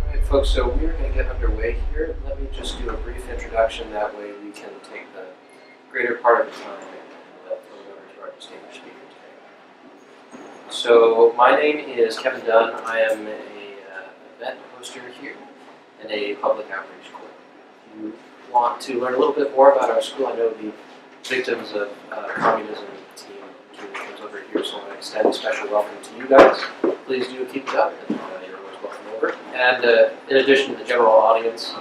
Alright folks, so we're going to get underway here. Let me just do a brief introduction, that way we can take the greater part of the time and throw it over to our distinguished speaker today. So my name is Kevin Dunn. I am an event hoster here and a public outreach coordinator. If you want to learn a little bit more about our school, I know the victims of communism team comes over here, so I want to extend a special welcome to you guys. Please do keep it up, and you're always welcome over. And in addition to the general audience,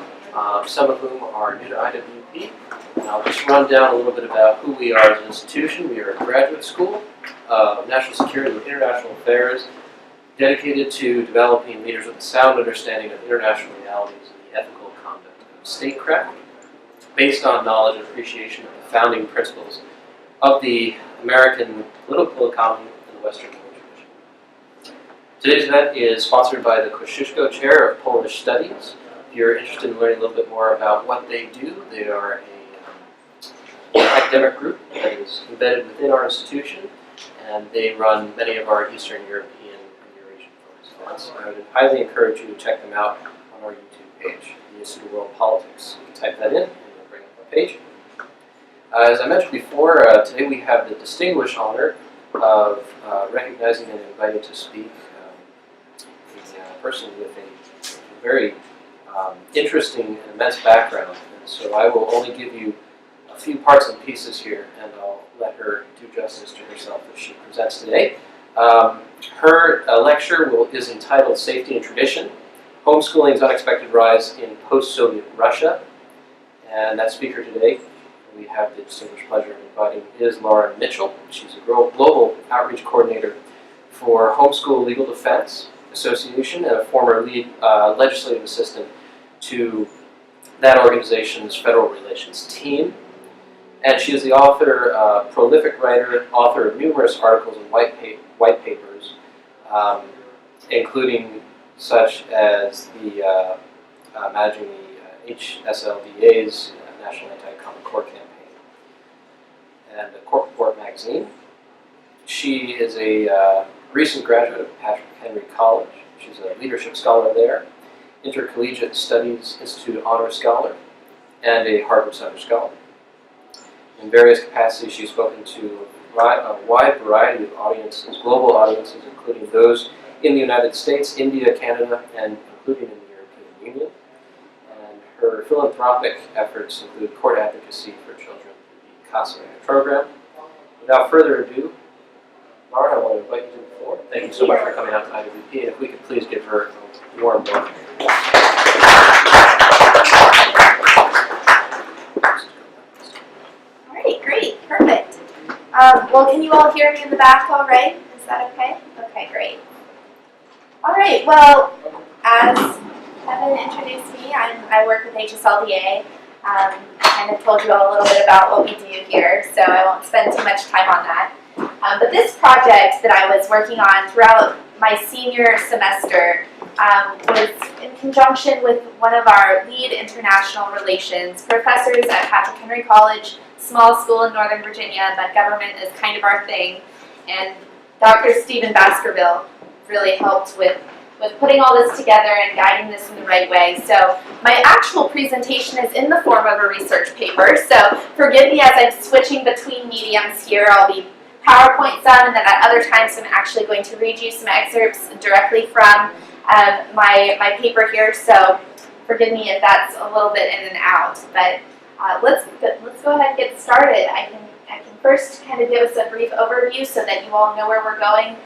some of whom are new to IWP, and I'll just run down a little bit about who we are as an institution. We are a graduate school of national security and international affairs, dedicated to developing leaders with a sound understanding of international realities and the ethical conduct of statecraft, based on knowledge and appreciation of the founding principles of the American political economy and the Western tradition. Today's event is sponsored by the Kosciuszko Chair of Polish Studies. If you're interested in learning a little bit more about what they do, they are an academic group that is embedded within our institution, and they run many of our Eastern European and Eurasian focused events. I would highly encourage you to check them out on our YouTube page, the Institute of World Politics. You can type that in and it'll bring up our page. As I mentioned before, today we have the distinguished honor of recognizing and inviting to speak a person with a very interesting and immense background. And so I will only give you a few parts and pieces here, and I'll let her do justice to herself as she presents today. Her lecture is entitled Safety and Tradition, Homeschooling's Unexpected Rise in Post-Soviet Russia. And that speaker today we have the distinguished pleasure of inviting is Laura Mitchell. She's a global outreach coordinator for Homeschool Legal Defense Association and a former lead legislative assistant to that organization's federal relations team. And she is the author, prolific writer, author of numerous articles and white papers, including such as the managing the HSLDA's National Anti-Common Core campaign and the Court Report magazine. She is a recent graduate of Patrick Henry College. She's a leadership scholar there, Intercollegiate Studies Institute Honor Scholar, and a Harvard Center Scholar. In various capacities, she's spoken to a wide variety of audiences, global audiences, including those in the United States, India, Canada, and including in the European Union. And her philanthropic efforts include court advocacy for children through the CASA program. Without further ado, Laura, I want to invite you to the floor. Thank you so much for coming out to IWP, and if we could please give her a warm welcome. All right, great, perfect. Well, can you all hear me in the back all right? Is that okay? Okay, great. All right, well, as Kevin introduced me, I work with HSLDA. I kind of told you all a little bit about what we do here, so I won't spend too much time on that. But this project that I was working on throughout my senior semester was in conjunction with one of our lead international relations professors at Patrick Henry College, small school in Northern Virginia, but government is kind of our thing. And Dr. Stephen Baskerville really helped with putting all this together and guiding this in the right way. So my actual presentation is in the form of a research paper, so forgive me as I'm switching between mediums here. I'll be PowerPoint some, and then at other times I'm actually going to read you some excerpts directly from my paper here, so forgive me if that's a little bit in and out. But let's go ahead and get started. I can first kind of give us a brief overview so that you all know where we're going.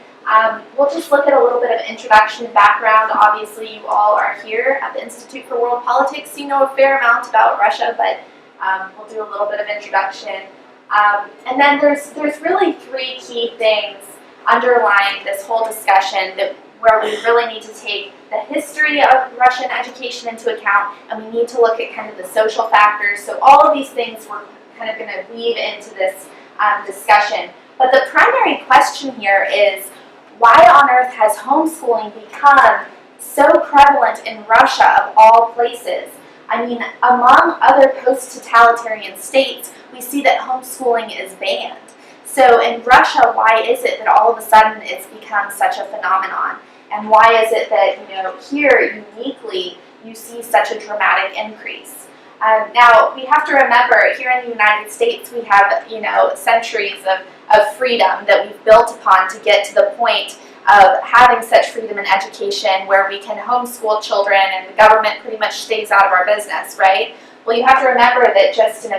We'll just look at a little bit of introduction and background. Obviously, you all are here at the Institute for World Politics, so you know a fair amount about Russia, but we'll do a little bit of introduction. And then there's really three key things underlying this whole discussion where we really need to take the history of Russian education into account, and we need to look at kind of the social factors. So all of these things we're kind of going to weave into this discussion. But the primary question here is, why on earth has homeschooling become so prevalent in Russia of all places? I mean, among other post-totalitarian states, we see that homeschooling is banned. So in Russia, why is it that all of a sudden it's become such a phenomenon? And why is it that, here uniquely you see such a dramatic increase? Now, we have to remember, here in the United States, we have, centuries of freedom that we've built upon to get to the point of having such freedom in education where we can homeschool children and the government pretty much stays out of our business, right? Well, you have to remember that just in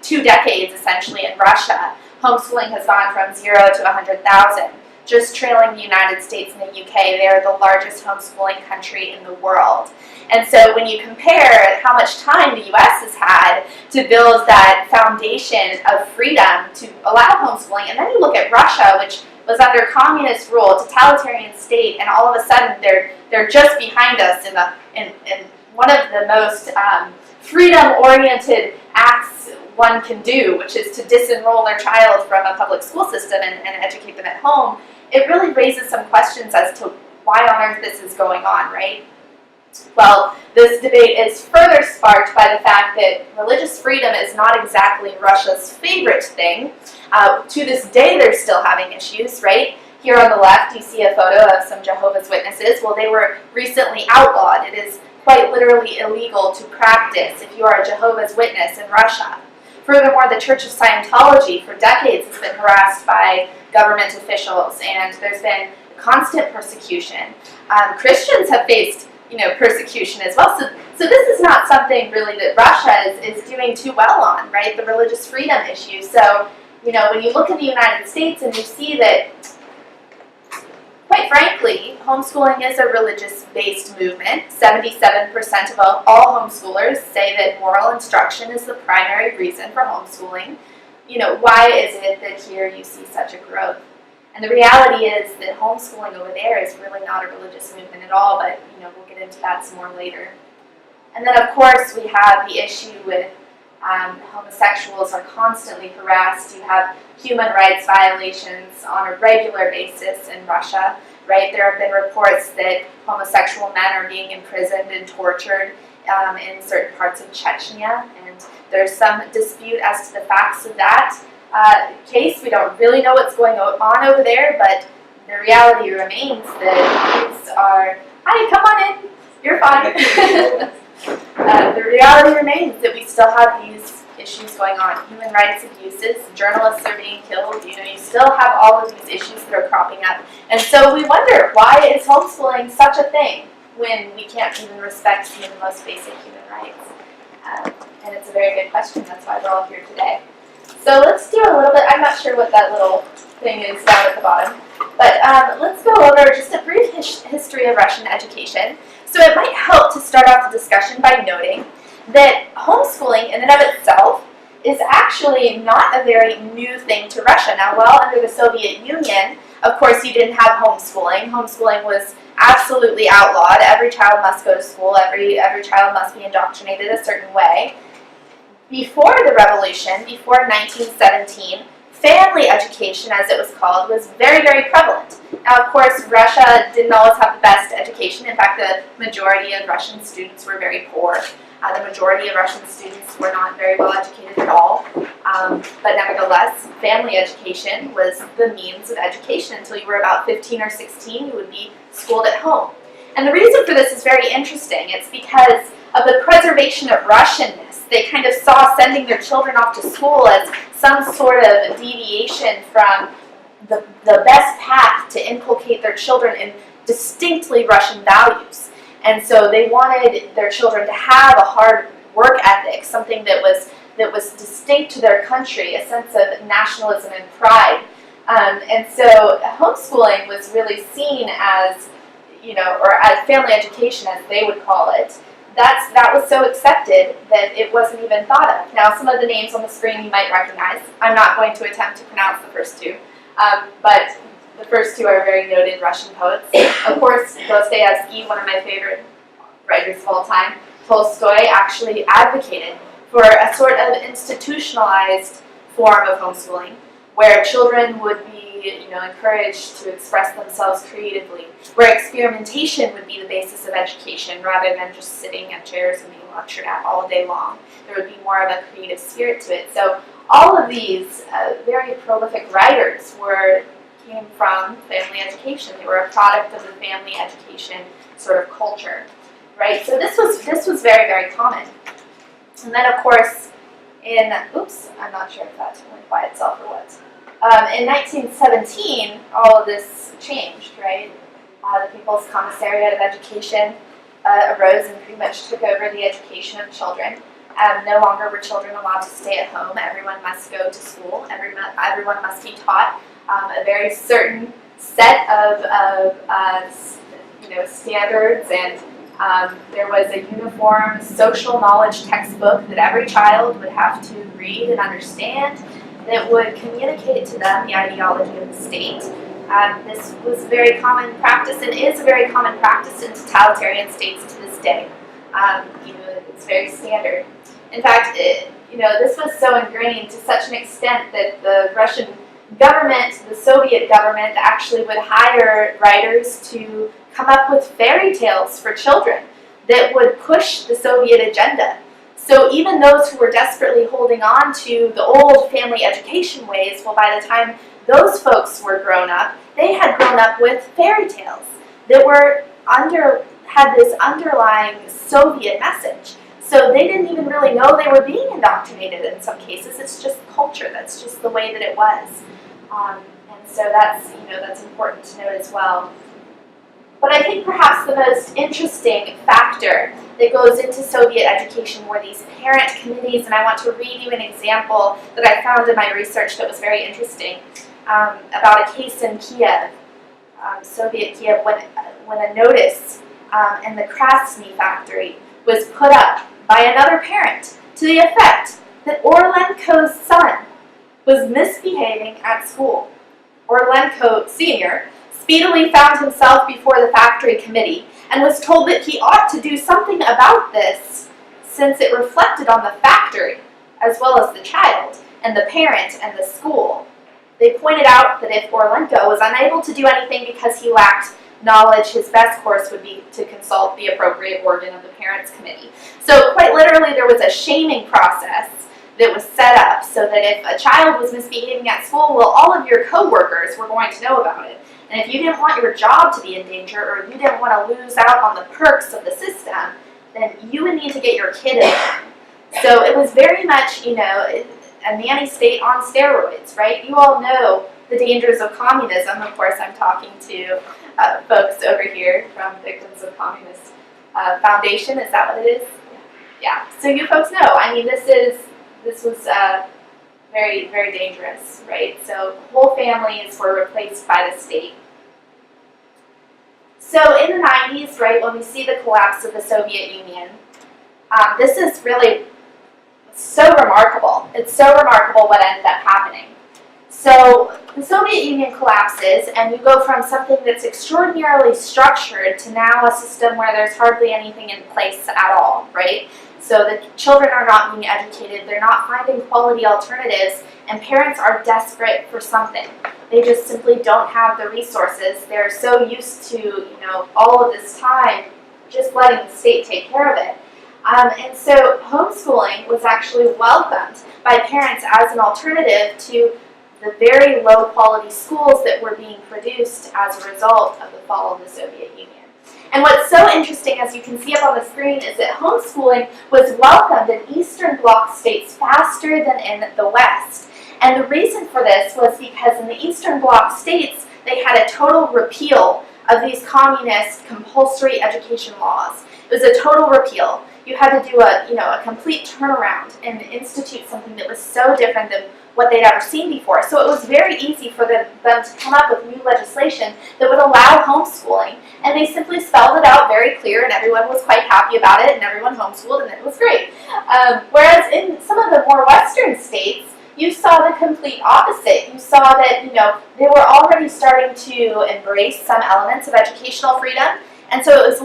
2 decades, essentially, in Russia, homeschooling has gone from 0 to 100,000. Just trailing the United States and the UK, they are the largest homeschooling country in the world. And so when you compare how much time the US has had to build that foundation of freedom to allow homeschooling, and then you look at Russia, which was under communist rule, totalitarian state, and all of a sudden they're just behind us in one of the most freedom-oriented acts one can do, which is to disenroll their child from a public school system and educate them at home. It really raises some questions as to why on earth this is going on, right? Well, this debate is further sparked by the fact that religious freedom is not exactly Russia's favorite thing. To this day, they're still having issues, right? Here on the left, you see a photo of some Jehovah's Witnesses. Well, they were recently outlawed. It is quite literally illegal to practice if you are a Jehovah's Witness in Russia. Furthermore, the Church of Scientology for decades has been harassed by government officials, and there's been constant persecution. Christians have faced persecution as well. So this is not something really that Russia is doing too well on, right? The religious freedom issue. So, when you look at the United States and you see that, quite frankly, homeschooling is a religious-based movement. 77% of all homeschoolers say that moral instruction is the primary reason for homeschooling. Why is it that here you see such a growth? And the reality is that homeschooling over there is really not a religious movement at all, but we'll get into that some more later. And then, of course, we have the issue with homosexuals are constantly harassed. You have human rights violations on a regular basis in Russia, right? There have been reports that homosexual men are being imprisoned and tortured in certain parts of Chechnya, and there's some dispute as to the facts of that case. We don't really know what's going on over there, but the reality remains that these are... Hi, come on in. You're fine. The reality remains that we still have these issues going on. Human rights abuses, journalists are being killed, you still have all of these issues that are cropping up. And so we wonder, why is homeschooling such a thing when we can't even respect some of the most basic human rights? And it's a very good question. That's why we're all here today. So let's do a little bit, I'm not sure what that little thing is down at the bottom, but let's go over just a brief history of Russian education. So it might help to start off the discussion by noting that homeschooling in and of itself is actually not a very new thing to Russia. Now, while under the Soviet Union, of course, you didn't have homeschooling. Homeschooling was absolutely outlawed. Every child must go to school. Every child must be indoctrinated a certain way. Before the revolution, before 1917, family education, as it was called, was very, very prevalent. Now, of course, Russia didn't always have the best education. In fact, the majority of Russian students were very poor. The majority of Russian students were not very well educated at all. But nevertheless, family education was the means of education. Until you were about 15 or 16, you would be schooled at home. And the reason for this is very interesting. It's because of the preservation of Russianness. They kind of saw sending their children off to school as some sort of deviation from the best path to inculcate their children in distinctly Russian values. And so they wanted their children to have a hard work ethic, something that was distinct to their country, a sense of nationalism and pride. And so homeschooling was really seen as, or as family education, as they would call it. That was so accepted that it wasn't even thought of. Now, some of the names on the screen you might recognize. I'm not going to attempt to pronounce the first two, but the first two are very noted Russian poets. Of course, Dostoevsky, one of my favorite writers of all time, Tolstoy actually advocated for a sort of institutionalized form of homeschooling, where children would be, encouraged to express themselves creatively, where experimentation would be the basis of education rather than just sitting at chairs and being lectured at all day long. There would be more of a creative spirit to it. So all of these very prolific writers were came from family education. They were a product of the family education sort of culture, right? So this was very, very common. And then, of course, I'm not sure if that went by itself or what. In 1917, all of this changed, right? The People's Commissariat of Education arose and pretty much took over the education of children. No longer were children allowed to stay at home. Everyone must go to school. Everyone must be taught a very certain set of standards, and there was a uniform social knowledge textbook that every child would have to read and understand that would communicate to them the ideology of the state. This was very common practice and is a very common practice in totalitarian states to this day. It's very standard. In fact, this was so ingrained to such an extent that the Russian government, the Soviet government, actually would hire writers to come up with fairy tales for children that would push the Soviet agenda. So even those who were desperately holding on to the old family education ways, well, by the time those folks were grown up, they had grown up with fairy tales that had this underlying Soviet message. So they didn't even really know they were being indoctrinated in some cases. It's just culture. That's just the way that it was. And so that's important to note as well. But I think perhaps the most interesting factor that goes into Soviet education were these parent committees, and I want to read you an example that I found in my research that was very interesting about a case in Kiev, Soviet Kiev, when a notice in the Krasny factory was put up by another parent to the effect that Orlenko's son was misbehaving at school. Orlenko Sr. speedily found himself before the factory committee and was told that he ought to do something about this since it reflected on the factory as well as the child and the parent and the school. They pointed out that if Orlenko was unable to do anything because he lacked knowledge, his best course would be to consult the appropriate organ of the parents' committee. So quite literally there was a shaming process that was set up so that if a child was misbehaving at school, well, all of your co-workers were going to know about it. And if you didn't want your job to be in danger, or you didn't want to lose out on the perks of the system, then you would need to get your kid in line. So it was very much, a nanny state on steroids, right? You all know the dangers of communism. Of course, I'm talking to folks over here from Victims of Communist Foundation. Is that what it is? Yeah. So you folks know. I mean, this was very, very dangerous, right? So whole families were replaced by the state. So in the 90s, right, when we see the collapse of the Soviet Union, this is really so remarkable. It's so remarkable what ended up happening. So the Soviet Union collapses, and you go from something that's extraordinarily structured to now a system where there's hardly anything in place at all, right? So the children are not being educated, they're not finding quality alternatives, and parents are desperate for something. They just simply don't have the resources. They're so used to, all of this time just letting the state take care of it. And so homeschooling was actually welcomed by parents as an alternative to the very low quality schools that were being produced as a result of the fall of the Soviet Union. And what's so interesting, as you can see up on the screen, is that homeschooling was welcomed in Eastern Bloc states faster than in the West. And the reason for this was because in the Eastern Bloc states, they had a total repeal of these communist compulsory education laws. It was a total repeal. You had to do a complete turnaround and institute something that was so different than what they'd ever seen before. So it was very easy for them to come up with new legislation that would allow homeschooling, and they simply spelled it out very clear, and everyone was quite happy about it, and everyone homeschooled, and it was great. Whereas in some of the more Western states, you saw the complete opposite. You saw that, they were already starting to embrace some elements of educational freedom, and so it was a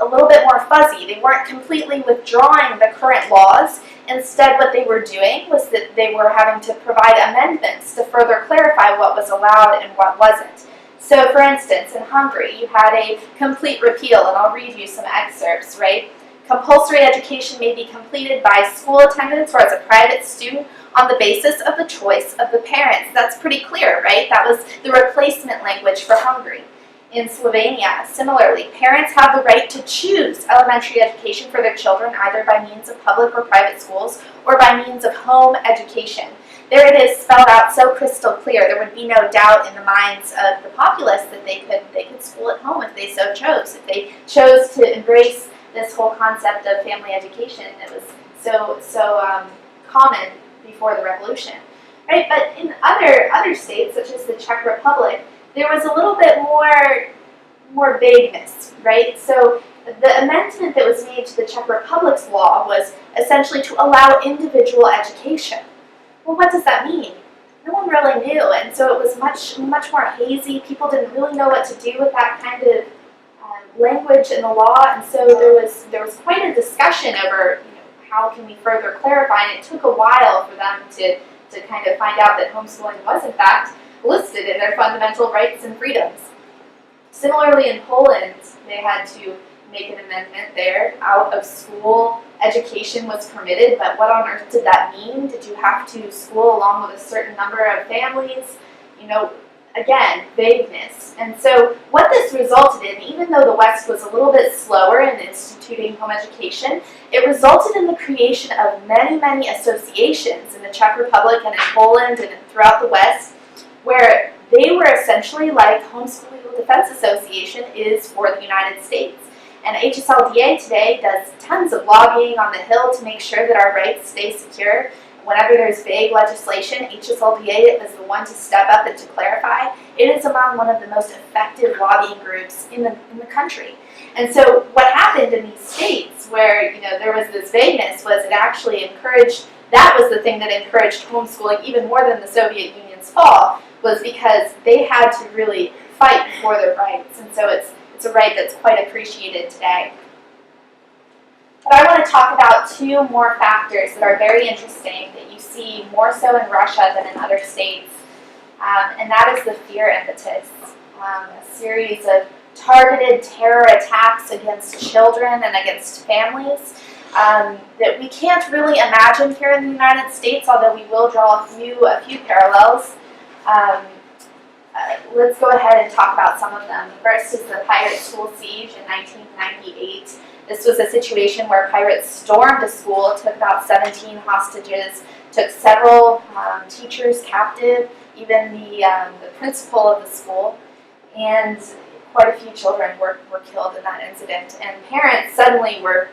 little bit more fuzzy. They weren't completely withdrawing the current laws. Instead, what they were doing was that they were having to provide amendments to further clarify what was allowed and what wasn't. So, for instance, in Hungary, you had a complete repeal, and I'll read you some excerpts, right? Compulsory education may be completed by school attendance or as a private student on the basis of the choice of the parents. That's pretty clear, right? That was the replacement language for Hungary. In Slovenia, similarly, parents have the right to choose elementary education for their children either by means of public or private schools or by means of home education. There it is, spelled out so crystal clear. There would be no doubt in the minds of the populace that they could school at home if they so chose. If they chose to embrace this whole concept of family education that was so common before the revolution, right? But in other states, such as the Czech Republic, there was a little bit more vagueness, right? So the amendment that was made to the Czech Republic's law was essentially to allow individual education. Well, what does that mean? No one really knew, and so it was much more hazy. People didn't really know what to do with that kind of language in the law, and so there was quite a discussion over how can we further clarify, and it took a while for them to kind of find out that homeschooling was in fact listed in their fundamental rights and freedoms. Similarly, in Poland, they had to make an amendment there. Out of school education was permitted, but what on earth did that mean? Did you have to school along with a certain number of families? Again, vagueness. And so what this resulted in, even though the West was a little bit slower in instituting home education, it resulted in the creation of many, many associations in the Czech Republic and in Poland and throughout the West, where they were essentially like Homeschooling Defense Association is for the United States. And HSLDA today does tons of lobbying on the Hill to make sure that our rights stay secure. Whenever there's vague legislation, HSLDA is the one to step up and to clarify. It is among one of the most effective lobbying groups in the country. And so what happened in these states where there was this vagueness was it actually encouraged, that was the thing that encouraged homeschooling even more than the Soviet Union's fall, was because they had to really fight for their rights. And so it's a right that's quite appreciated today. But I want to talk about two more factors that are very interesting that you see more so in Russia than in other states, and that is the fear impetus. A series of targeted terror attacks against children and against families that we can't really imagine here in the United States, although we will draw a few parallels. Let's go ahead and talk about some of them. The first is the pirate school siege in 1998. This was a situation where pirates stormed a school, took about 17 hostages, took several teachers captive, even the principal of the school, and quite a few children were killed in that incident. And parents suddenly were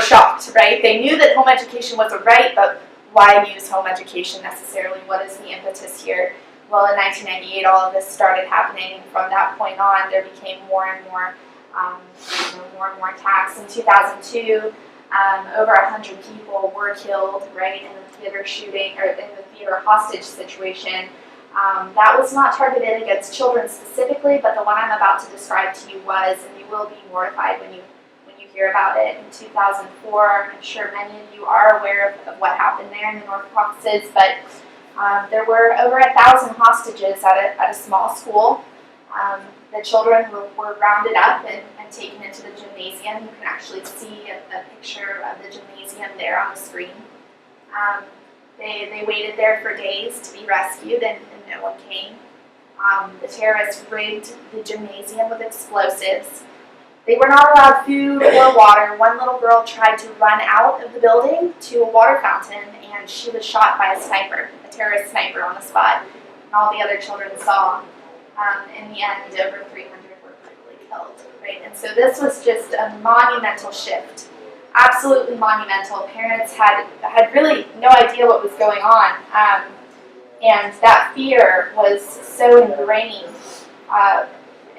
shocked, right? They knew that home education was a right, but why use home education necessarily? What is the impetus here? Well, in 1998, all of this started happening, and from that point on, there became more and more attacks. In 2002, over 100 people were killed, right, in the theater shooting, or in the theater hostage situation. That was not targeted against children specifically, but the one I'm about to describe to you was, and you will be mortified when you hear about it. In 2004, I'm sure many of you are aware of what happened there in the North Caucasus, but there were over 1,000 hostages at a small school. The children were rounded up and taken into the gymnasium. You can actually see a picture of the gymnasium there on the screen. They waited there for days to be rescued, and no one came. The terrorists rigged the gymnasium with explosives. They were not allowed food or water. One little girl tried to run out of the building to a water fountain, and she was shot by a sniper, a terrorist sniper on the spot. And all the other children saw. In the end, over 300 were brutally killed. Right? And so this was just a monumental shift. Absolutely monumental. Parents had really no idea what was going on. And that fear was so ingrained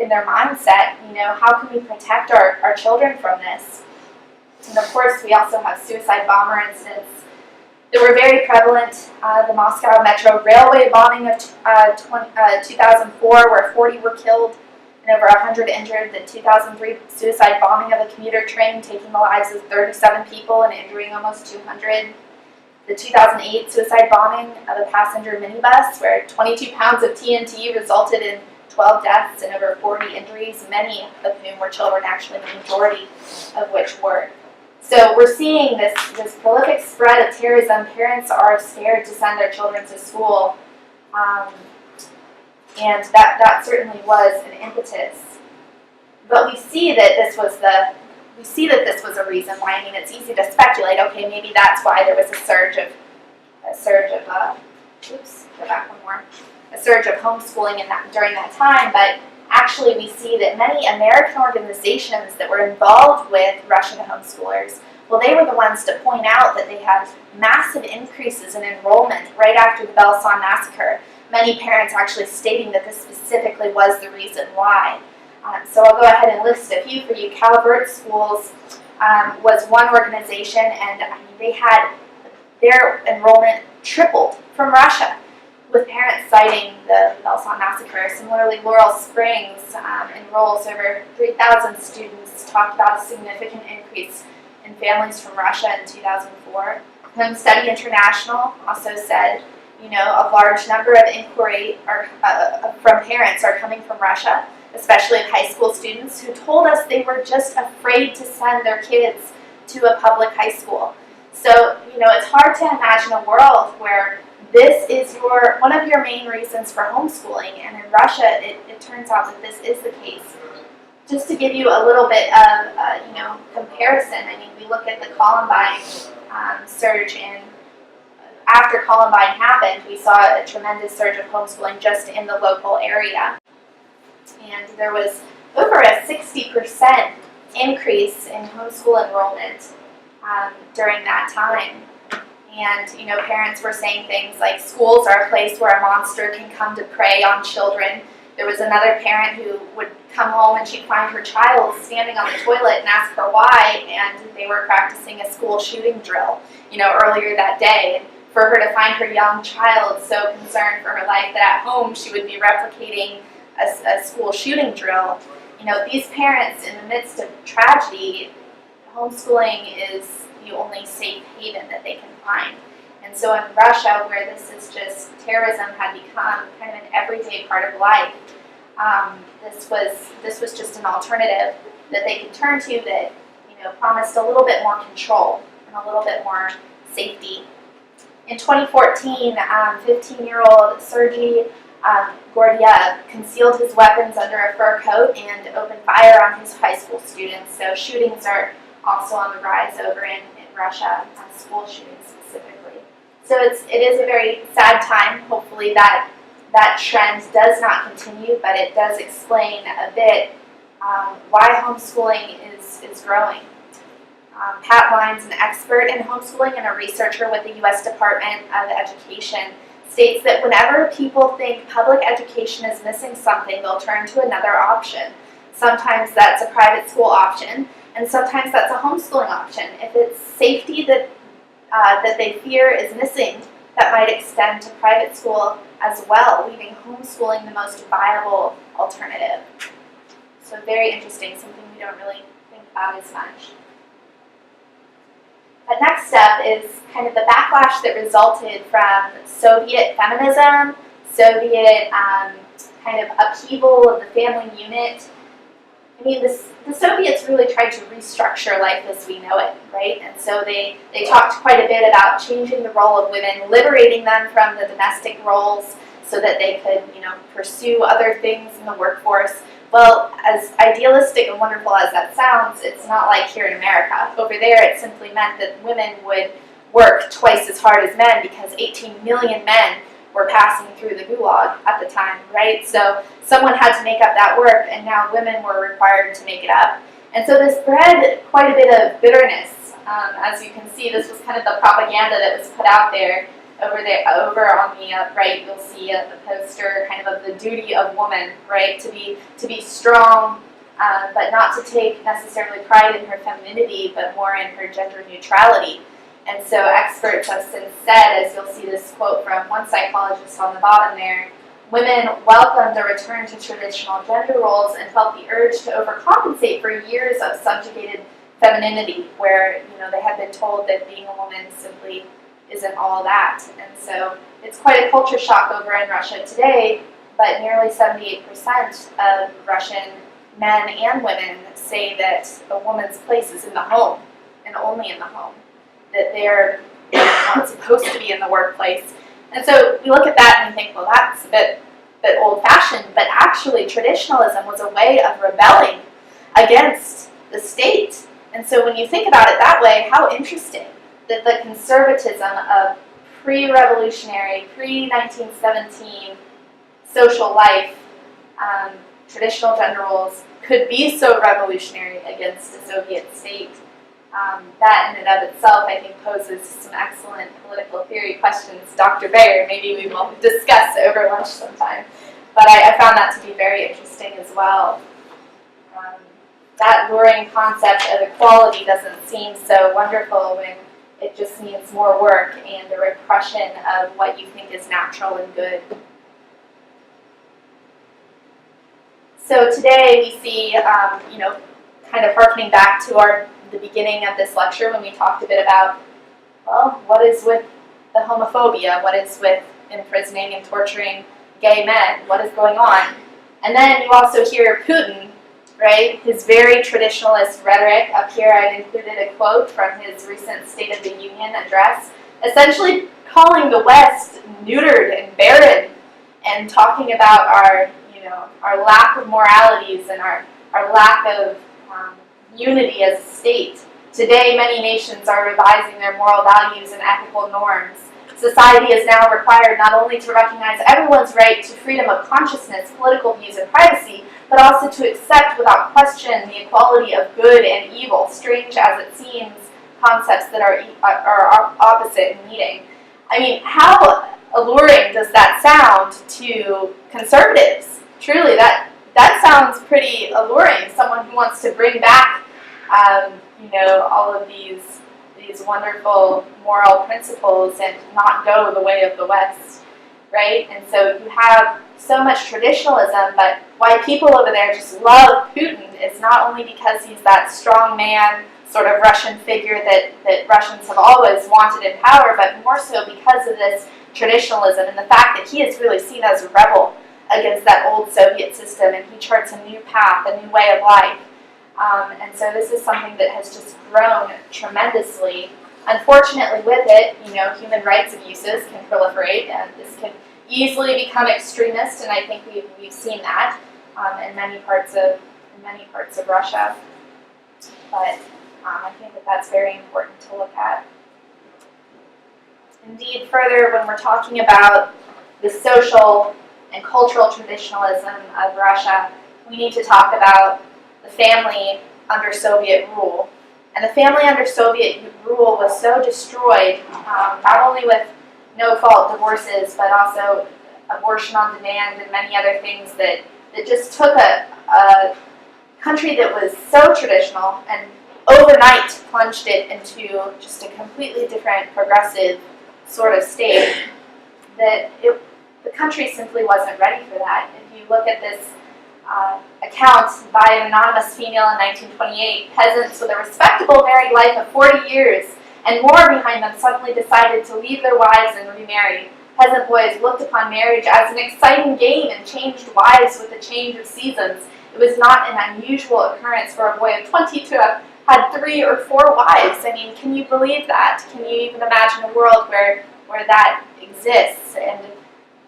in their mindset. How can we protect our children from this? And of course, we also have suicide bomber incidents that were very prevalent. The Moscow Metro Railway bombing of 2004, where 40 were killed and over 100 injured. The 2003 suicide bombing of a commuter train, taking the lives of 37 people and injuring almost 200. The 2008 suicide bombing of a passenger minibus, where 22 pounds of TNT resulted in 12 deaths and over 40 injuries, many of whom were children, actually the majority of which were. So we're seeing this prolific spread of terrorism. Parents are scared to send their children to school, and that certainly was an impetus. But we see that this was a reason why. I mean, it's easy to speculate. Okay, maybe that's why there was a surge of homeschooling during that time. But actually, we see that many American organizations that were involved with Russian homeschoolers, well, they were the ones to point out that they had massive increases in enrollment right after the Belsan massacre. Many parents actually stating that this specifically was the reason why. So I'll go ahead and list a few for you. Calvert Schools was one organization, and I mean, they had their enrollment tripled from Russia, with parents citing the Belsan massacre. Similarly, Laurel Springs enrolls over 3,000 students, talked about a significant increase in families from Russia in 2004. Home Study International also said, you know, a large number of inquiry from parents are coming from Russia, especially of high school students, who told us they were just afraid to send their kids to a public high school. So, you know, it's hard to imagine a world where this is one of your main reasons for homeschooling, and in Russia, it turns out that this is the case. Just to give you a little bit of, comparison, I mean, we look at the Columbine surge after Columbine happened, we saw a tremendous surge of homeschooling just in the local area. And there was over a 60% increase in homeschool enrollment during that time. And, you know, parents were saying things like, schools are a place where a monster can come to prey on children. There was another parent who would come home and she'd find her child standing on the toilet and ask her why, and they were practicing a school shooting drill, you know, earlier that day. And for her to find her young child so concerned for her life that at home she would be replicating a school shooting drill. You know, these parents, in the midst of tragedy, homeschooling is the only safe haven that they can find. And so in Russia, where this is just, terrorism had become kind of an everyday part of life, this was just an alternative that they could turn to that, you know, promised a little bit more control and a little bit more safety. In 2014, 15-year-old Sergei Gordiev concealed his weapons under a fur coat and opened fire on his high school students. So shootings are also on the rise over in Russia, school shootings specifically. So it is a very sad time. Hopefully that trend does not continue, but it does explain a bit why homeschooling is growing. Pat Lyons, an expert in homeschooling and a researcher with the U.S. Department of Education, states that whenever people think public education is missing something, they'll turn to another option. Sometimes that's a private school option, and sometimes that's a homeschooling option. If it's safety that they fear is missing, that might extend to private school as well, leaving homeschooling the most viable alternative. So very interesting, something we don't really think about as much. The next step is kind of the backlash that resulted from Soviet feminism, Soviet kind of upheaval of the family unit. I mean, the Soviets really tried to restructure life as we know it, right? And so they talked quite a bit about changing the role of women, liberating them from the domestic roles so that they could, you know, pursue other things in the workforce. Well, as idealistic and wonderful as that sounds, it's not like here in America. Over there, it simply meant that women would work twice as hard as men because 18 million men were passing through the gulag at the time, right? So someone had to make up that work, and now women were required to make it up. And so this bred quite a bit of bitterness. As you can see, this was kind of the propaganda that was put out there. Over on the right, you'll see the poster kind of the duty of woman, right? To be strong, but not to take necessarily pride in her femininity, but more in her gender neutrality. And so experts have since said, as you'll see this quote from one psychologist on the bottom there, women welcomed a return to traditional gender roles and felt the urge to overcompensate for years of subjugated femininity, where, you know, they had been told that being a woman simply isn't all that. And so it's quite a culture shock over in Russia today, but nearly 78% of Russian men and women say that a woman's place is in the home. In and only in the home, that they're not supposed to be in the workplace. And so we look at that and we think, well, that's a bit old-fashioned, but actually traditionalism was a way of rebelling against the state. And so when you think about it that way, how interesting that the conservatism of pre-revolutionary, pre-1917 social life, traditional gender roles, could be so revolutionary against the Soviet state. That in and of itself, I think, poses some excellent political theory questions. Dr. Bayer, maybe we will discuss over lunch sometime. But I found that to be very interesting as well. That luring concept of equality doesn't seem so wonderful when it just means more work and a repression of what you think is natural and good. So today we see, kind of harkening back to the beginning of this lecture when we talked a bit about, well, what is with the homophobia? What is with imprisoning and torturing gay men? What is going on? And then you also hear Putin, right? His very traditionalist rhetoric. Up here I've included a quote from his recent State of the Union address, essentially calling the West neutered and barren and talking about our lack of moralities and our lack of unity as a state. Today, many nations are revising their moral values and ethical norms. Society is now required not only to recognize everyone's right to freedom of consciousness, political views, and privacy, but also to accept without question the equality of good and evil, strange as it seems, concepts that are opposite in meaning. I mean, how alluring does that sound to conservatives? Truly, that sounds pretty alluring. Someone who wants to bring back, all of these wonderful moral principles and not go the way of the West, right? And so you have so much traditionalism, but why people over there just love Putin is not only because he's that strong man, sort of Russian figure that Russians have always wanted in power, but more so because of this traditionalism and the fact that he is really seen as a rebel against that old Soviet system, and he charts a new path, a new way of life. And so this is something that has just grown tremendously. Unfortunately with it, human rights abuses can proliferate, and this can easily become extremist, and I think we've seen that in many parts of Russia. But I think that's very important to look at. Indeed, further, when we're talking about the social and cultural traditionalism of Russia, we need to talk about the family under Soviet rule. And the family under Soviet rule was so destroyed, not only with no-fault divorces, but also abortion on demand and many other things that just took a country that was so traditional and overnight plunged it into just a completely different, progressive sort of state, that the country simply wasn't ready for that. If you look at this account by an anonymous female in 1928, peasants with a respectable married life of 40 years and more behind them suddenly decided to leave their wives and remarry. Peasant boys looked upon marriage as an exciting game and changed wives with the change of seasons. It was not an unusual occurrence for a boy of 20 to have had 3 or 4 wives. I mean, can you believe that? Can you even imagine a world where that exists? And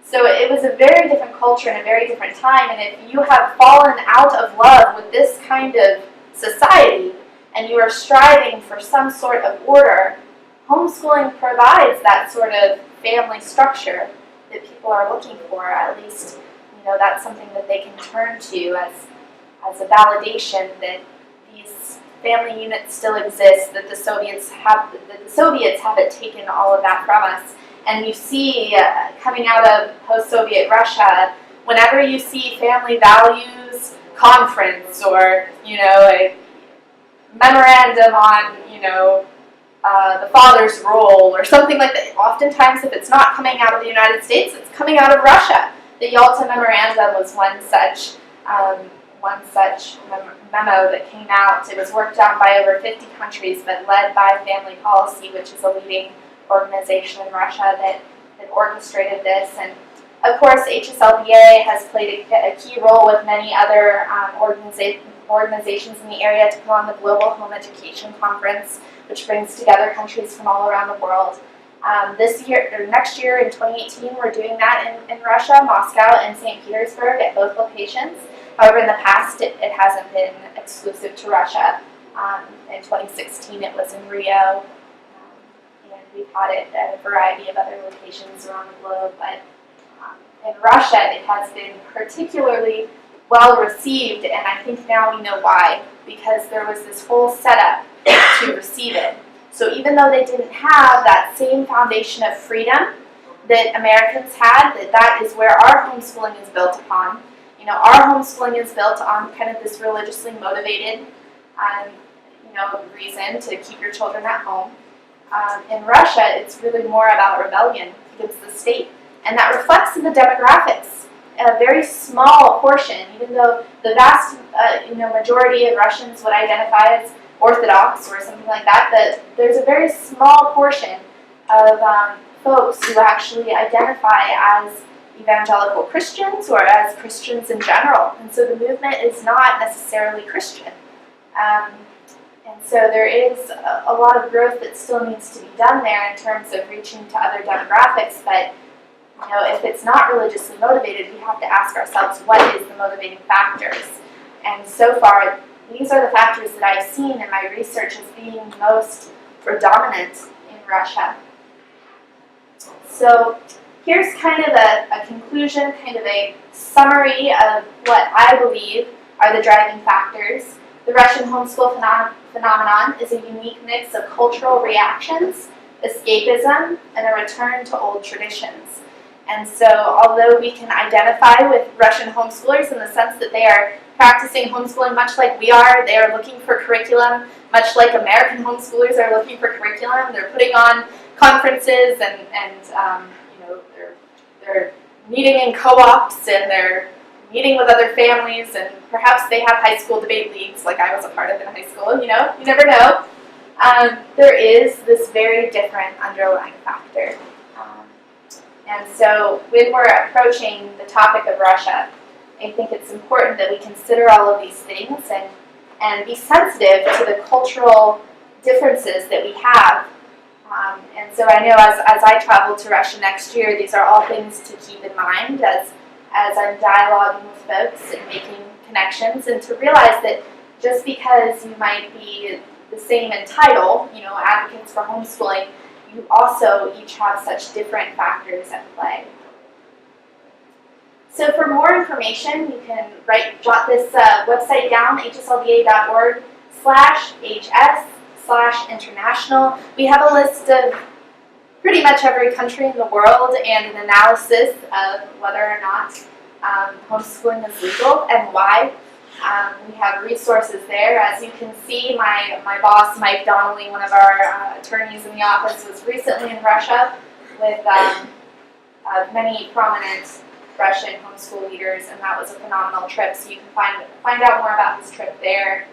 so it was a very different culture and a very different time, and if you have fallen out of love with this kind of society and you are striving for some sort of order, homeschooling provides that sort of family structure that people are looking for. At least, that's something that they can turn to as a validation that these family units still exist, that the Soviets haven't taken all of that from us. And you see, coming out of post-Soviet Russia, whenever you see family values conference or, a memorandum on, the father's role or something like that, oftentimes if it's not coming out of the United States, it's coming out of Russia. The Yalta Memorandum was one such memo that came out. It was worked out by over 50 countries, but led by Family Policy, which is a leading organization in Russia that orchestrated this. And of course, HSLDA has played a key role with many other organizations in the area to put on the Global Home Education Conference, which brings together countries from all around the world. Next year in 2018, we're doing that in Russia, Moscow, and St. Petersburg at both locations. However, in the past, it hasn't been exclusive to Russia. In 2016, it was in Rio, and we've had it at a variety of other locations around the globe. But in Russia, it has been particularly well received, and I think now we know why, because there was this whole setup to receive it. So even though they didn't have that same foundation of freedom that Americans had, that is where our homeschooling is built upon. Our homeschooling is built on kind of this religiously motivated, reason to keep your children at home. In Russia, it's really more about rebellion against the state, and that reflects in the demographics. A very small portion, even though the vast, majority of Russians would identify as Orthodox or something like that, that there's a very small portion of folks who actually identify as evangelical Christians or as Christians in general. And so the movement is not necessarily Christian. And so there is a lot of growth that still needs to be done there in terms of reaching to other demographics. But if it's not religiously motivated, we have to ask ourselves, what is the motivating factors? And so far, these are the factors that I've seen in my research as being most predominant in Russia. So here's kind of a conclusion, kind of a summary of what I believe are the driving factors. The Russian homeschool phenomenon is a unique mix of cultural reactions, escapism, and a return to old traditions. And so although we can identify with Russian homeschoolers in the sense that they are practicing homeschooling much like we are, they are looking for curriculum, much like American homeschoolers are looking for curriculum. They're putting on conferences and they're meeting in co-ops and they're meeting with other families, and perhaps they have high school debate leagues like I was a part of in high school, you never know. There is this very different underlying factor. And so when we're approaching the topic of Russia, I think it's important that we consider all of these things and be sensitive to the cultural differences that we have. And so I know as I travel to Russia next year, these are all things to keep in mind as I'm dialoguing with folks and making connections, and to realize that just because you might be the same in title, advocates for homeschooling, you also each have such different factors at play. So for more information, you can jot this website down, hsldA.org/hs/international. We have a list of pretty much every country in the world and an analysis of whether or not homeschooling is legal and why. We have resources there. As you can see, my boss, Mike Donnelly, one of our attorneys in the office, was recently in Russia with many prominent Russian homeschool leaders, and that was a phenomenal trip. So you can find out more about his trip there.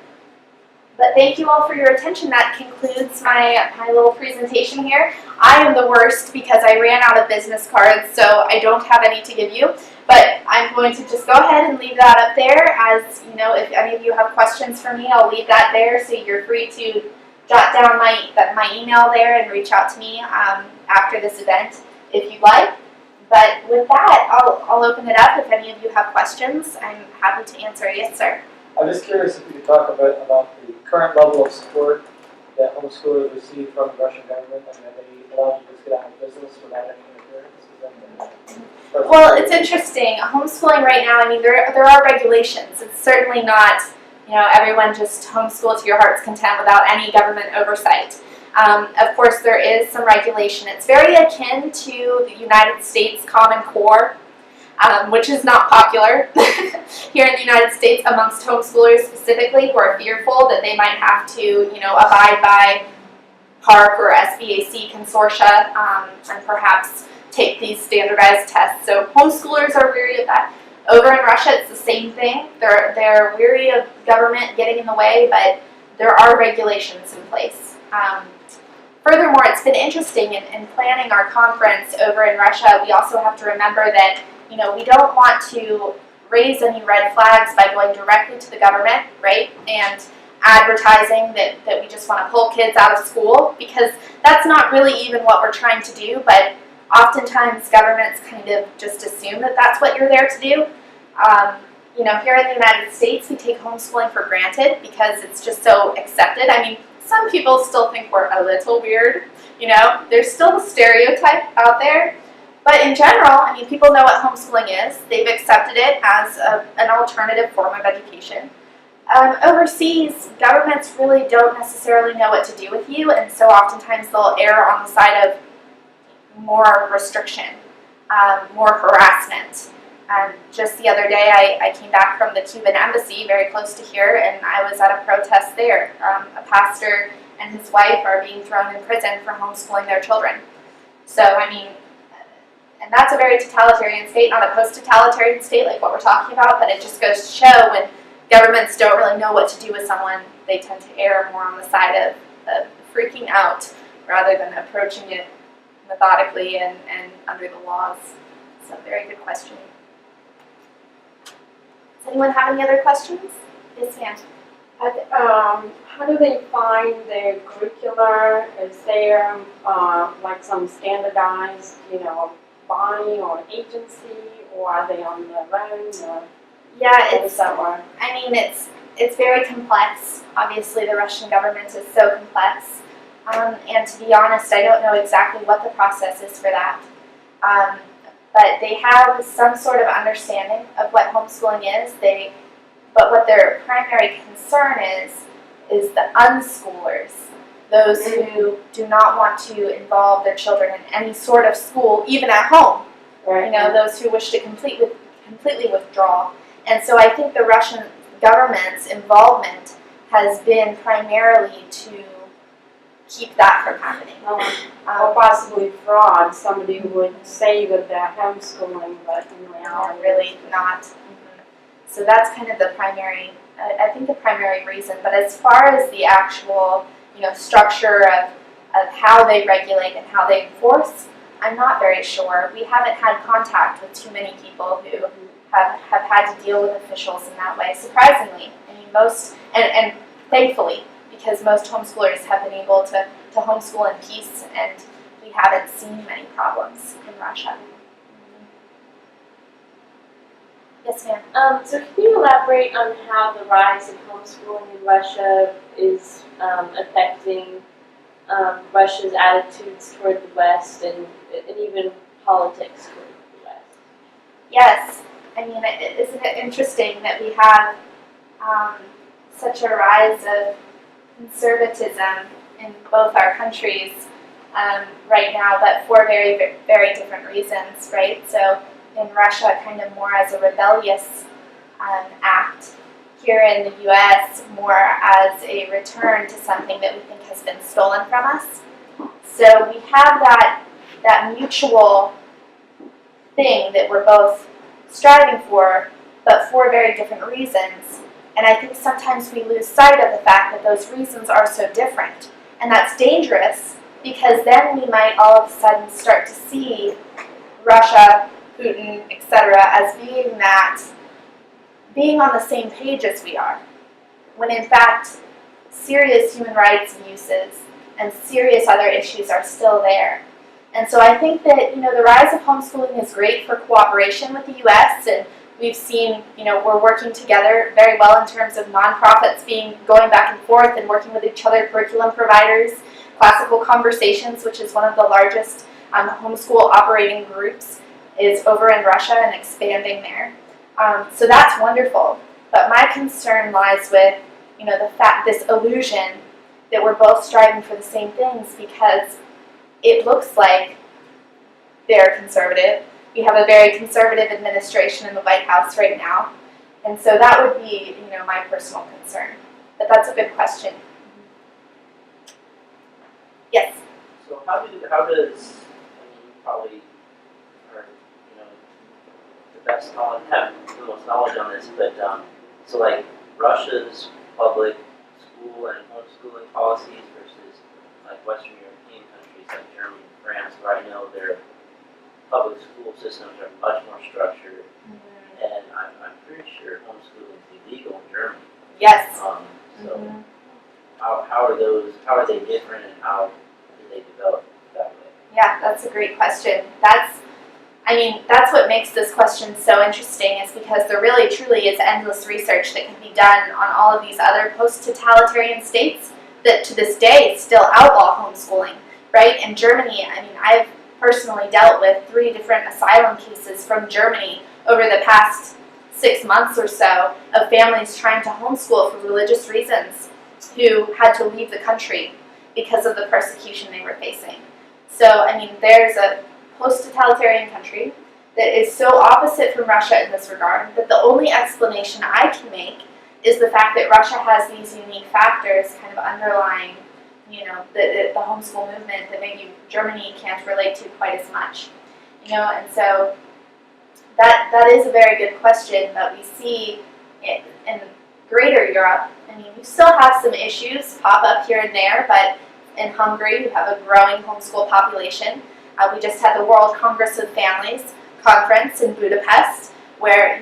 But thank you all for your attention. That concludes my little presentation here. I am the worst because I ran out of business cards, so I don't have any to give you. But I'm going to just go ahead and leave that up there. As if any of you have questions for me, I'll leave that there. So you're free to jot down my email there and reach out to me after this event if you'd like. But with that, I'll open it up. If any of you have questions, I'm happy to answer. Yes, sir. I'm just curious if you could talk about the current level of support that homeschoolers receive from the Russian government, and have they allowed you to just get out of business without any interference? Well, it's interesting. Homeschooling right now, there are regulations. It's certainly not, everyone just homeschool to your heart's content without any government oversight. Of course, there is some regulation. It's very akin to the United States Common Core, which is not popular here in the United States amongst homeschoolers specifically, who are fearful that they might have to, abide by HARC or SBAC consortia and perhaps take these standardized tests. So homeschoolers are weary of that. Over in Russia, it's the same thing. They're weary of government getting in the way, but there are regulations in place. Furthermore, it's been interesting in planning our conference over in Russia. We also have to remember that we don't want to raise any red flags by going directly to the government, right, and advertising that we just want to pull kids out of school, because that's not really even what we're trying to do, but oftentimes governments kind of just assume that that's what you're there to do. Here in the United States, we take homeschooling for granted because it's just so accepted. I mean, some people still think we're a little weird, There's still a stereotype out there. But in general, I mean, people know what homeschooling is. They've accepted it as an alternative form of education. Overseas, governments really don't necessarily know what to do with you, and so oftentimes they'll err on the side of more restriction, more harassment. Just the other day, I came back from the Cuban embassy, very close to here, and I was at a protest there. A pastor and his wife are being thrown in prison for homeschooling their children. So, I mean, and that's a very totalitarian state, not a post-totalitarian state like what we're talking about, but it just goes to show when governments don't really know what to do with someone, they tend to err more on the side of freaking out rather than approaching it methodically and under the laws. So, very good question. Does anyone have any other questions? Yes, ma'am. How do they find their curricula? Is there like some standardized, body or agency, or are they on their own? Or Yeah, how does that work? I mean, it's very complex. Obviously, the Russian government is so complex. And to be honest, I don't know exactly what the process is for that. But they have some sort of understanding of what homeschooling is. But what their primary concern is the unschoolers, those who do not want to involve their children in any sort of school, even at home. Right. Those who wish to completely withdraw. And so I think the Russian government's involvement has been primarily to keep that from happening. Or possibly fraud. Somebody would say that they're homeschooling, but in reality, really not. So that's kind of the primary, I think the primary reason. But as far as the actual, structure of how they regulate and how they enforce, I'm not very sure. We haven't had contact with too many people who have had to deal with officials in that way. Surprisingly, I mean, most, and thankfully, because most homeschoolers have been able to homeschool in peace, and we haven't seen many problems in Russia. Yes, ma'am. So can you elaborate on how the rise of homeschooling in Russia is affecting Russia's attitudes toward the West and even politics toward the West? Yes. I mean, isn't it interesting that we have such a rise of conservatism in both our countries right now, but for very, very different reasons, right? So in Russia, kind of more as a rebellious act. Here in the U.S., more as a return to something that we think has been stolen from us. So we have that mutual thing that we're both striving for, but for very different reasons. And I think sometimes we lose sight of the fact that those reasons are so different. And that's dangerous, because then we might all of a sudden start to see Russia, Putin, etc., as being on the same page as we are, when in fact serious human rights abuses and serious other issues are still there. And so I think that the rise of homeschooling is great for cooperation with the U.S., and we've seen we're working together very well in terms of nonprofits going back and forth and working with each other, curriculum providers, Classical Conversations, which is one of the largest homeschool operating groups, is over in Russia and expanding there. So that's wonderful. But my concern lies with, this illusion that we're both striving for the same things, because it looks like they're conservative. We have a very conservative administration in the White House right now. And so that would be, my personal concern. But that's a good question. Yes? So how does, I mean, you probably are, the best knowledge, have the most knowledge on this, but so like Russia's public school and homeschooling policies versus like Western European countries like Germany and France, where I know their public school systems are much more structured, and I'm pretty sure homeschooling is illegal in Germany. Yes. So how are they different, and how did they develop that way? Yeah, that's a great question. That's what makes this question so interesting, is because there really truly is endless research that can be done on all of these other post-totalitarian states that to this day still outlaw homeschooling, right? In Germany, I've personally dealt with 3 different asylum cases from Germany over the past 6 months or so of families trying to homeschool for religious reasons who had to leave the country because of the persecution they were facing. So, there's a post-totalitarian country that is so opposite from Russia in this regard that the only explanation I can make is the fact that Russia has these unique factors kind of underlying, the homeschool movement that maybe Germany can't relate to quite as much. And so that is a very good question that we see in greater Europe. You still have some issues pop up here and there, but in Hungary you have a growing homeschool population. We just had the World Congress of Families conference in Budapest, where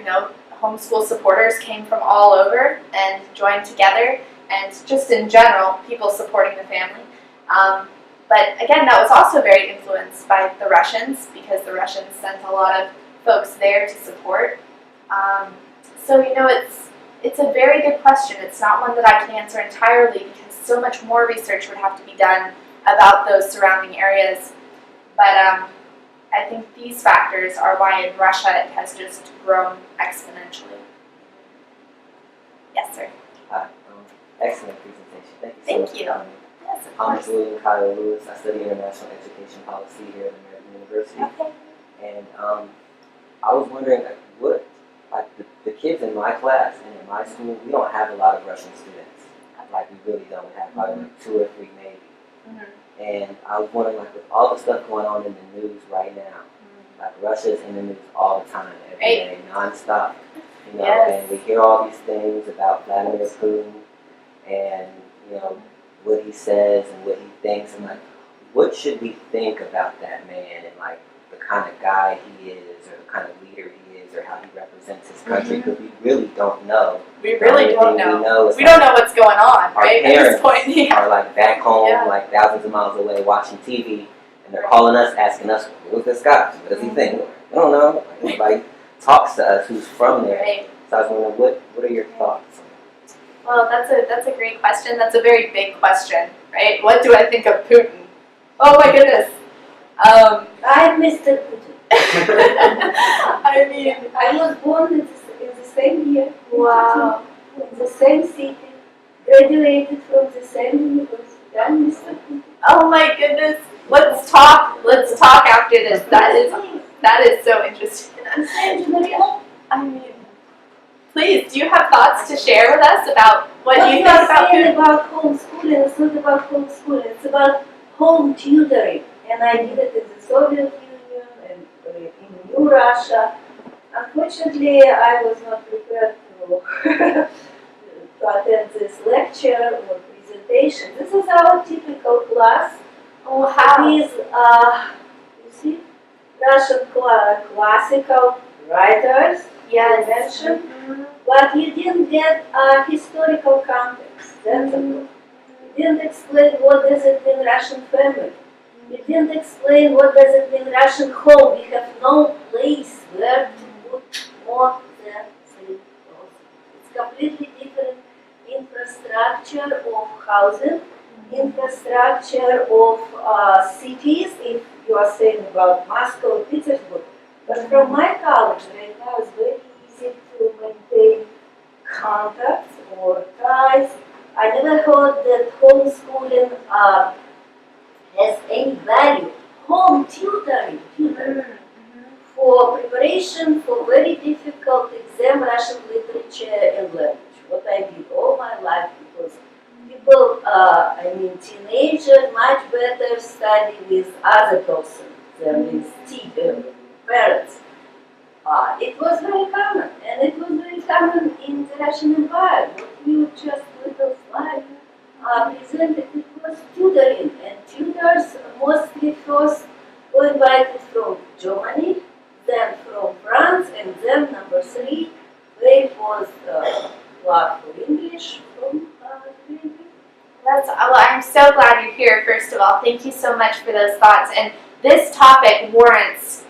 homeschool supporters came from all over and joined together, and just in general, people supporting the family. But again, that was also very influenced by the Russians, because the Russians sent a lot of folks there to support. So it's a very good question. It's not one that I can answer entirely, because so much more research would have to be done about those surrounding areas. But I think these factors are why in Russia it has just grown exponentially. Yes, sir. Hi. Excellent presentation. Thank you so Thank much you. for coming. Yes, of I'm course. Julian Kyle Lewis. I study international education policy here at American University. Okay. And I was wondering, the kids in my class and in my school, we don't have a lot of Russian students. We really don't. We have probably 2 or 3 maybe. And I was wondering, with all the stuff going on in the news right now, Russia's in the news all the time, every day, nonstop. Yes. And we hear all these things about Vladimir Putin and, what he says and what he thinks. And, what should we think about that man and, the kind of guy he is, or the kind of leader he is, or how he represents his country? Because we really don't know. We really don't know. We don't know what's going on, right? At this point, are back home, thousands of miles away, watching TV, and they're calling us, asking us, "Who's this guy? What does he think?" We don't know. Nobody talks to us who's from there. Right. So I was wondering, what are your thoughts? Well, that's a great question. That's a very big question, right? What do I think of Putin? Oh my goodness. I'm Mr. Putin. I I was born in the same year. wow. In the same city. Graduated from the same university. I'm Mr. Putin. Oh my goodness. Let's talk after this. That is so interesting. Please, do you have thoughts to share with us about what you think about Putin? About homeschooling, it's not about homeschooling, it's about home tutoring. And I did it in the Soviet Union and in New Russia. Unfortunately, I was not prepared to attend this lecture or presentation. This is our typical class. Oh, how? These, you see, Russian classical writers. Yes. Mentioned, but you didn't get historical context. That's a problem. You didn't explain what does it mean Russian family. You didn't explain what does it mean Russian home. We have no place where to put more than 3 clothes. It's completely different infrastructure of housing, infrastructure of cities, if you are saying about Moscow or Petersburg. But from my college right now, it's very easy to maintain contacts or ties. I never heard that homeschooling has any value. Home tutoring for preparation for very difficult exam, Russian literature and language. What I did all my life, because people, teenagers much better study with other person than with parents. It was very common, and it was very common in the Russian Empire. What you just little slide presented, it was tutoring, and tutors mostly first were invited from Germany, then from France, and then number 3, they was love for English from Greenville. Well, I'm so glad you're here, first of all. Thank you so much for those thoughts. And this topic warrants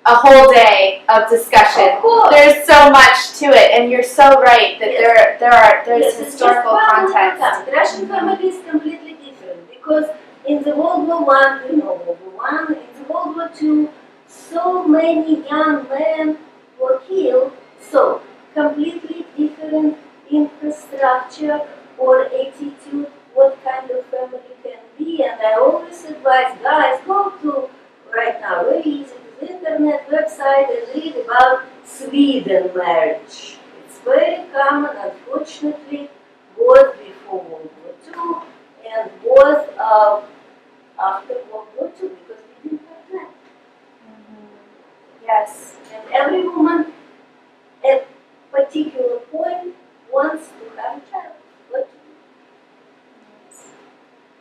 a whole day of discussion. Of course. There's so much to it, and you're so right that Yes. there's Yes, historical it's just context. The Russian family is completely different because in the World War I, World War I, in the World War II, so many young men were killed. So completely different infrastructure or attitude, what kind of family can be. And I always advise guys, go to right now very easy to the internet website and read about Sweden marriage. It's very common, unfortunately, both before World War II and both after World War II, because we didn't have that. Yes. And every woman at particular point wants to have a child. What to do?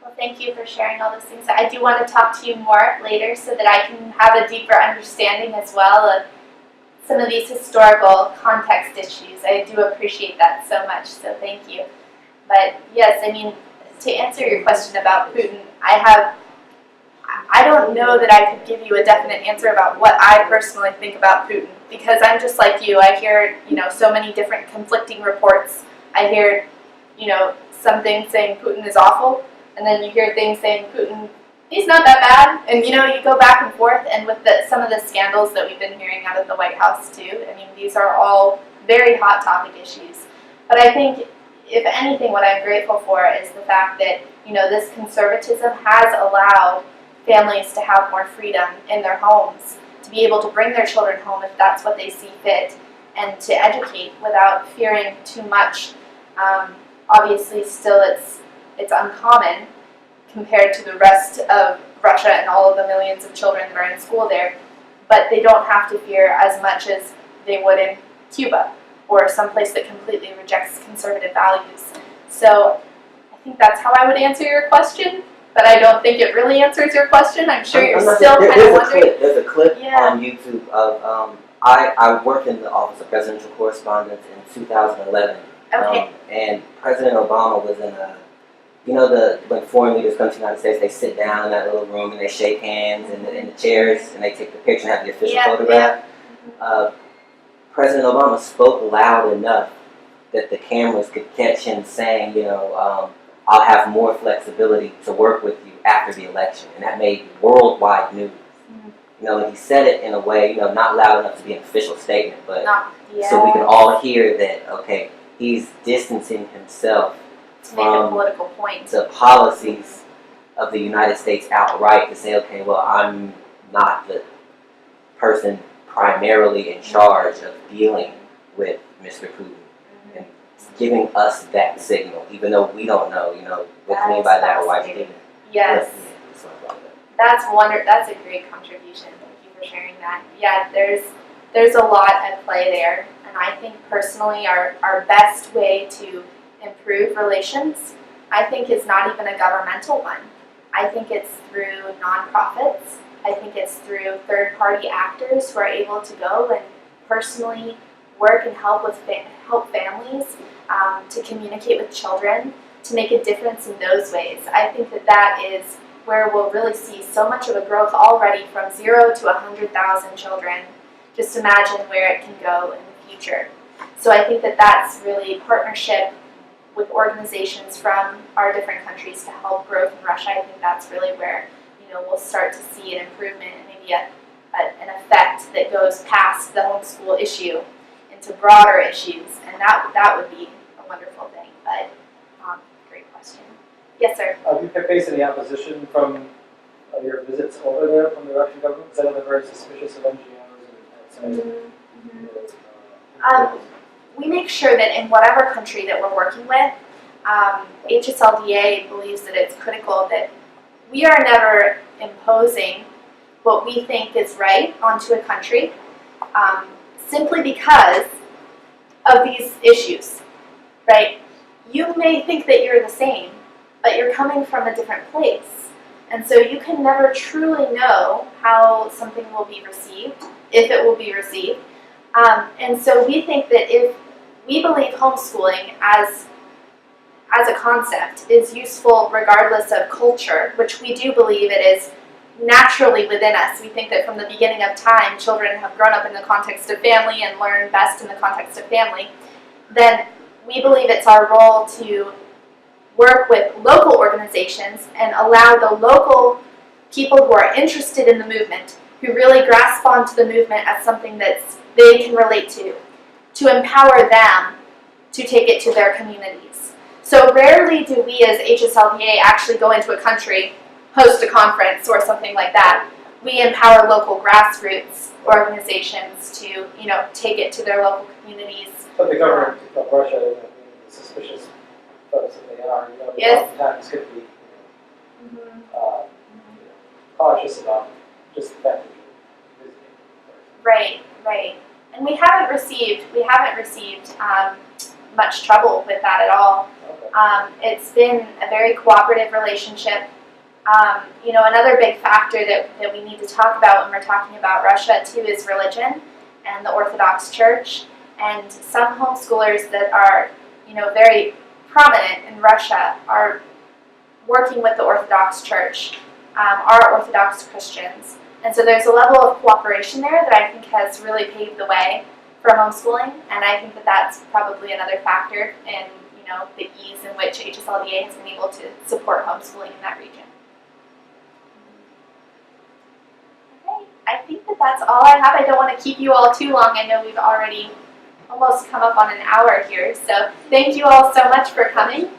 Well, thank you for sharing all those things. I do want to talk to you more later so that I can have a deeper understanding as well of some of these historical context issues. I do appreciate that so much, so thank you. But yes, I mean, to answer your question about Putin, I don't know that I could give you a definite answer about what I personally think about Putin, because I'm just like you. I hear, so many different conflicting reports. I hear, some things saying Putin is awful, and then you hear things saying Putin, he's not that bad. And, you go back and forth, and with some of the scandals that we've been hearing out of the White House, too, I mean, these are all very hot topic issues. But I think, if anything, what I'm grateful for is the fact that, this conservatism has allowed families to have more freedom in their homes, to be able to bring their children home if that's what they see fit, and to educate without fearing too much. Obviously, still it's uncommon compared to the rest of Russia and all of the millions of children that are in school there, but they don't have to fear as much as they would in Cuba or someplace that completely rejects conservative values. So I think that's how I would answer your question. But I don't think it really answers your question. I'm sure you're still kind of wondering. There's a clip on YouTube of, I worked in the Office of Presidential Correspondence in 2011. Okay. And President Obama was in when foreign leaders come to the United States, they sit down in that little room and they shake hands in the chairs and they take the picture and have the official photograph. Yeah. President Obama spoke loud enough that the cameras could catch him saying, I'll have more flexibility to work with you after the election. And that made worldwide news. And he said it in a way, not loud enough to be an official statement, but so we can all hear that, okay, he's distancing himself to make a political point. The policies of the United States outright to say, okay, well, I'm not the person primarily in charge of dealing with Mr. Putin. And giving us that signal, even though we don't know, what you mean by that or why you did it. Yes. That's a great contribution. Thank you for sharing that. Yeah, there's a lot at play there. And I think personally our best way to improve relations, I think, is not even a governmental one. I think it's through nonprofits. I think it's through third-party actors who are able to go and personally work and help families to communicate with children, to make a difference in those ways. I think that is where we'll really see so much of a growth already from 0 to 100,000 children. Just imagine where it can go in the future. So I think that's really partnership with organizations from our different countries to help growth in Russia. I think that's really where we'll start to see an improvement and maybe an effect that goes past the homeschool issue into broader issues, and that would be a wonderful thing. But great question. Yes, sir. Have you faced any opposition from your visits over there from the Russian government? Because I know they're very suspicious of NGOs and outside. We make sure that in whatever country that we're working with, HSLDA believes that it's critical that we are never imposing what we think is right onto a country simply because of these issues, right? You may think that you're the same, but you're coming from a different place. And so you can never truly know how something will be received, if it will be received. And so we think that if we believe homeschooling as a concept is useful regardless of culture, which we do believe it is naturally within us. We think that from the beginning of time, children have grown up in the context of family and learn best in the context of family. Then we believe it's our role to work with local organizations and allow the local people who are interested in the movement, who really grasp onto the movement as something that they can relate to empower them to take it to their communities. So rarely do we as HSLDA actually go into a country, host a conference or something like that. We empower local grassroots organizations to, take it to their local communities. But the government of Russia, the suspicious folks that they are, Yes. oftentimes could be cautious about just the fact that you're visiting. Right. And we haven't received much trouble with that at all. Okay. It's been a very cooperative relationship. Another big factor that we need to talk about when we're talking about Russia too is religion and the Orthodox Church. And some homeschoolers that are, very prominent in Russia are working with the Orthodox Church, are Orthodox Christians. And so there's a level of cooperation there that I think has really paved the way for homeschooling, and I think that that's probably another factor in, the ease in which HSLDA has been able to support homeschooling in that region. Okay, I think that that's all I have. I don't want to keep you all too long. I know we've already almost come up on an hour here, so thank you all so much for coming.